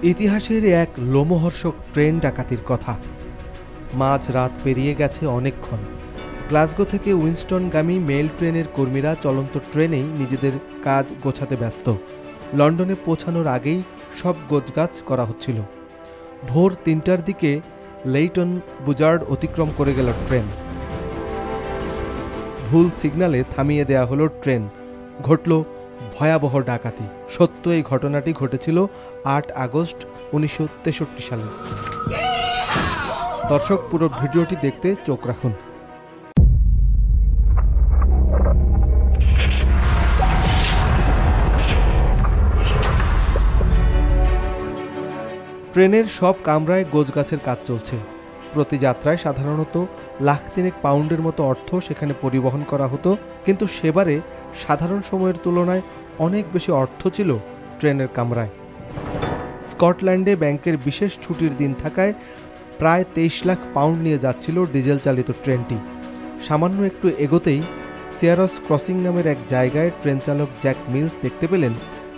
ইতিহাসের এক লোমহর্ষক ট্রেন ডাকাতির কথা। মাঝ রাত পেরিয়ে গেছে অনেকক্ষণ। গ্লাসগো থেকে উইনস্টনগামী মেল ট্রেনের কর্মীরা চলন্ত ট্রেনেই নিজেদের কাজ গোছাতে ব্যস্ত। লন্ডনে পৌঁছানোর আগেই সব গোছগাছ করা হচ্ছিল। ভোর ৩টার দিকে লেইটন বুজার্ড অতিক্রম করে গেল ট্রেন। ভুল সিগন্যালে থামিয়ে দেয়া হলো ট্রেন। ঘটল ভয়াবহ ডাকাতি। সত্য এই ঘটনাটি ঘটেছিল ৮ আগস্ট ১৯৬৩ সালে। দর্শক, পুরো ভিডিওটি দেখতে চোখ রাখুন। ট্রেনের সব কামরায় গোছগাছের কাজ চলছে। প্রতি যাত্রায় সাধারণত লাখ-তিনেক পাউন্ডের মতো অর্থ সেখানে পরিবহন করা হতো, কিন্তু সেবারে সাধারণ সময়ের তুলনায় অনেক বেশি অর্থ ছিল ট্রেনের কামরায়। স্কটল্যান্ডে ব্যাংকের বিশেষ ছুটির দিন থাকায় প্রায় ২৩ লাখ পাউন্ড নিয়ে যাচ্ছিল ডিজেল চালিত ট্রেনটি। সামান্য একটু এগোতেই সিয়ারস ক্রসিং নামের এক জায়গায় ট্রেন চালক জ্যাক মিলস দেখতে পেলেন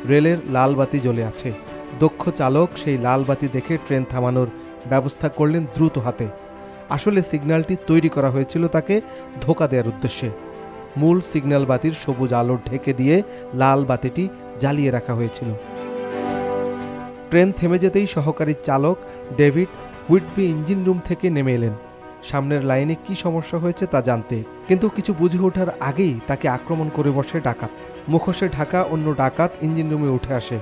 রেলের লাল বাতি জ্বলে আছে। দক্ষ চালক সেই লাল বাতি দেখে ট্রেন থামানোর ব্যবস্থা করলেন দ্রুত হাতে। আসলে সিগন্যালটি তৈরি করা হয়েছিল তাকে ধোঁকা দেওয়ার উদ্দেশ্যে। মূল সিগন্যাল বাতির সবুজ আলো ঢেকে দিয়ে লাল বাতিটি জ্বালিয়ে রাখা হয়েছিল। ট্রেন থেমে যেতেই সহকারী চালক ডেভিড হুইটবি ইঞ্জিন রুম থেকে নেমে এলেন সামনের লাইনে কি সমস্যা হয়েছে তা জানতে। কিন্তু কিছু বুঝে ওঠার আগেই তাকে আক্রমণ করে বসে ডাকাত। মুখোশে ঢাকা অন্য ডাকাত ইঞ্জিন রুমে উঠে আসে।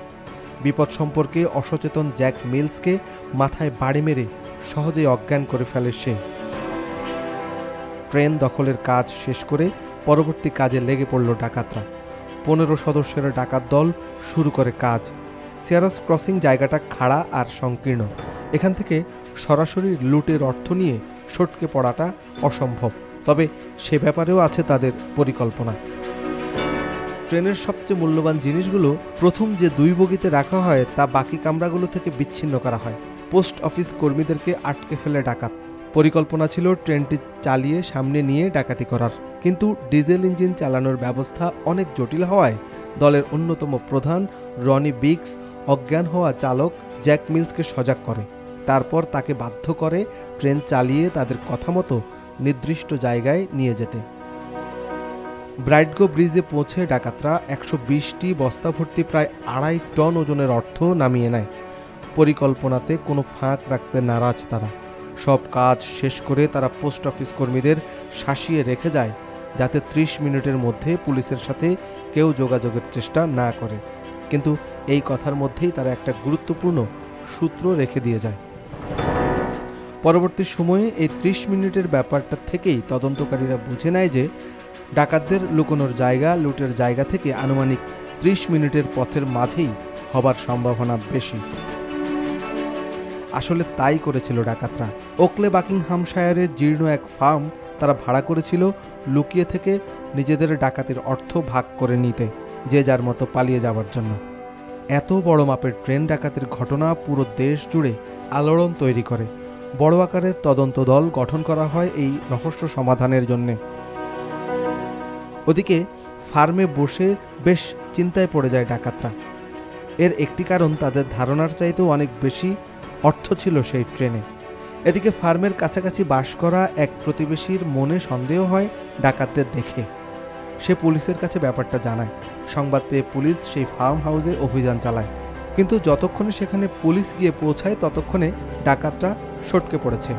বিপদ সম্পর্কে অসচেতন জ্যাক মিলসকে মাথায় বাড়ি মেরে সহজেই অজ্ঞান করে ফেলে সে। ট্রেন দখলের কাজ শেষ করে পরবর্তী কাজে লেগে পড়ল ডাকাতরা। ১৫ সদস্যের ডাকাত দল শুরু করে কাজ। সিয়ারস ক্রসিং জায়গাটা খাড়া আর সংকীর্ণ। এখান থেকে সরাসরি লুটের অর্থ নিয়ে সটকে পড়াটা অসম্ভব, তবে সে ব্যাপারেও আছে তাদের পরিকল্পনা। ট্রেনের সবচেয়ে মূল্যবান জিনিসগুলো প্রথম যে ২ বগিতে রাখা হয় তা বাকি কামরাগুলো থেকে বিচ্ছিন্ন করা হয়। পোস্ট অফিস কর্মীদেরকে আটকে ফেলে ডাকাত। পরিকল্পনা ছিল ট্রেনটি চালিয়ে সামনে নিয়ে ডাকাতি করার, কিন্তু ডিজেল ইঞ্জিন চালানোর ব্যবস্থা অনেক জটিল হওয়ায় দলের অন্যতম প্রধান রনি বিগস অজ্ঞান হওয়া চালক জ্যাক মিলসকে সজাগ করে। তারপর তাকে বাধ্য করে ট্রেন চালিয়ে তাদের কথা মতো নির্দিষ্ট জায়গায় নিয়ে যেতে। ব্রাইটগো ব্রিজে পৌঁছে ডাকাতরা ১২০টি বস্তা ভর্তি প্রায় ২.৫ টন ওজনের অর্থ নামিয়ে নেয়। পরিকল্পনাতে কোনো ফাঁক রাখতে নারাজ তারা। সব কাজ শেষ করে তারা পোস্ট অফিস কর্মীদের শাসিয়ে রেখে যায় যাতে ৩০ মিনিটের মধ্যে পুলিশের সাথে কেউ যোগাযোগের চেষ্টা না করে। কিন্তু এই কথার মধ্যেই তারা একটা গুরুত্বপূর্ণ সূত্র রেখে দিয়ে যায়। পরবর্তী সময়ে এই ৩০ মিনিটের ব্যাপারটা থেকেই তদন্তকারীরা বুঝে নেয় যে ডাকাতদের লুকোনোর জায়গা লুটের জায়গা থেকে আনুমানিক ৩০ মিনিটের পথের মাঝেই হবার সম্ভাবনা বেশি। আসলে তাই করেছিল ডাকাতরা। ওকলে বাকিংহামশায়ারের জীর্ণ এক ফার্ম তারা ভাড়া করেছিল লুকিয়ে থেকে নিজেদের ডাকাতির অর্থ ভাগ করে নিতে, যে যার মতো পালিয়ে যাওয়ার জন্য। এত বড় মাপের ট্রেন ডাকাতির ঘটনা পুরো দেশ জুড়ে আলোড়ন তৈরি করে। বড় আকারের তদন্ত দল গঠন করা হয় এই রহস্য সমাধানের জন্যে। ওদিকে ফার্মে বসে বেশ চিন্তায় পড়ে যায় ডাকাতরা। এর একটি কারণ, তাদের ধারণার চাইতেও অনেক বেশি অর্থ ছিল সেই ট্রেনে। এদিকে ফার্মের কাছাকাছি বাস করা এক প্রতিবেশীর মনে সন্দেহ হয় ডাকাতদের দেখে। সে পুলিশের কাছে ব্যাপারটা জানায়। সংবাদ পেয়ে পুলিশ সেই ফার্ম হাউসে অভিযান চালায়, কিন্তু যতক্ষণে সেখানে পুলিশ গিয়ে পৌঁছায় ততক্ষণে ডাকাতরা সটকে পড়েছে।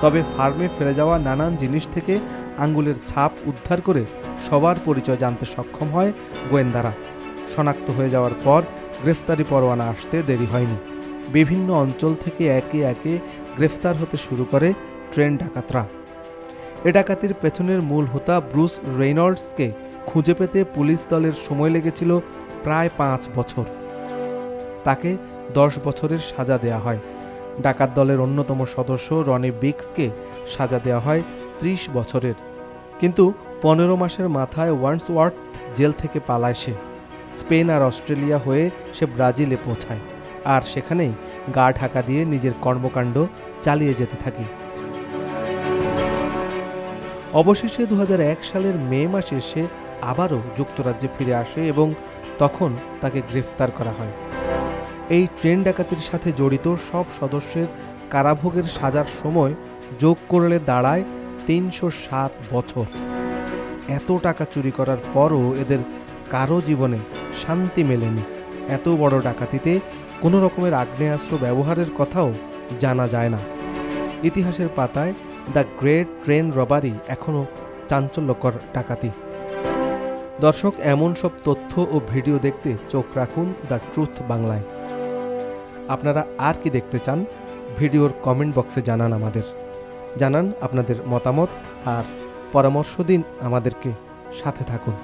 তবে ফার্মে ফেলে যাওয়া নানান জিনিস থেকে আঙ্গুলের ছাপ উদ্ধার করে সবার পরিচয় জানতে সক্ষম হয় গোয়েন্দারা। শনাক্ত হয়ে যাওয়ার পর গ্রেফতারি পরোয়ানা আসতে দেরি হয়নি। বিভিন্ন অঞ্চল থেকে একে একে গ্রেফতার হতে শুরু করে ট্রেন ডাকাতরা। এ ডাকাতির পেছনের মূল হোতা ব্রুস রেইনল্ডসকে খুঁজে পেতে পুলিশ দলের সময় লেগেছিল প্রায় ৫ বছর। তাকে ১০ বছরের সাজা দেয়া হয়। ডাকাত দলের অন্যতম সদস্য রনি বিগসকে সাজা দেওয়া হয় ৩০ বছরের। কিন্তু ১৫ মাসের মাথায় ওয়ান্ডসওয়ার্থ জেল থেকে পালায় সে। স্পেন আর অস্ট্রেলিয়া হয়ে সে ব্রাজিলে পৌঁছায়, আর সেখানেই গা ঢাকা দিয়ে নিজের কর্মকাণ্ড চালিয়ে যেতে থাকে। অবশেষে ২০০১ সালের মে মাসে সে আবারও যুক্তরাজ্যে ফিরে আসে এবং তখন তাকে গ্রেফতার করা হয়। এই ট্রেন ডাকাতির সাথে জড়িত সব সদস্যের কারাভোগের সাজার সময় যোগ করলে দাঁড়ায় ৩০৭ বছর। এত টাকা চুরি করার পরও এদের কারো জীবনে শান্তি মেলেনি। এত বড় ডাকাতিতে কোনো রকমের আগ্নেয়াস্ত্র ব্যবহারের কথাও জানা যায় না। ইতিহাসের পাতায় দ্য গ্রেট ট্রেন রবারি এখনও চাঞ্চল্যকর ডাকাতি। দর্শক, এমন সব তথ্য ও ভিডিও দেখতে চোখ রাখুন দ্য ট্রুথ বাংলায়। আপনারা আর কি দেখতে চান ভিডিওর কমেন্ট বক্সে জানান আমাদের। জানান আপনাদের মতামত আর পরামর্শ দিন আমাদেরকে, সাথে থাকুন।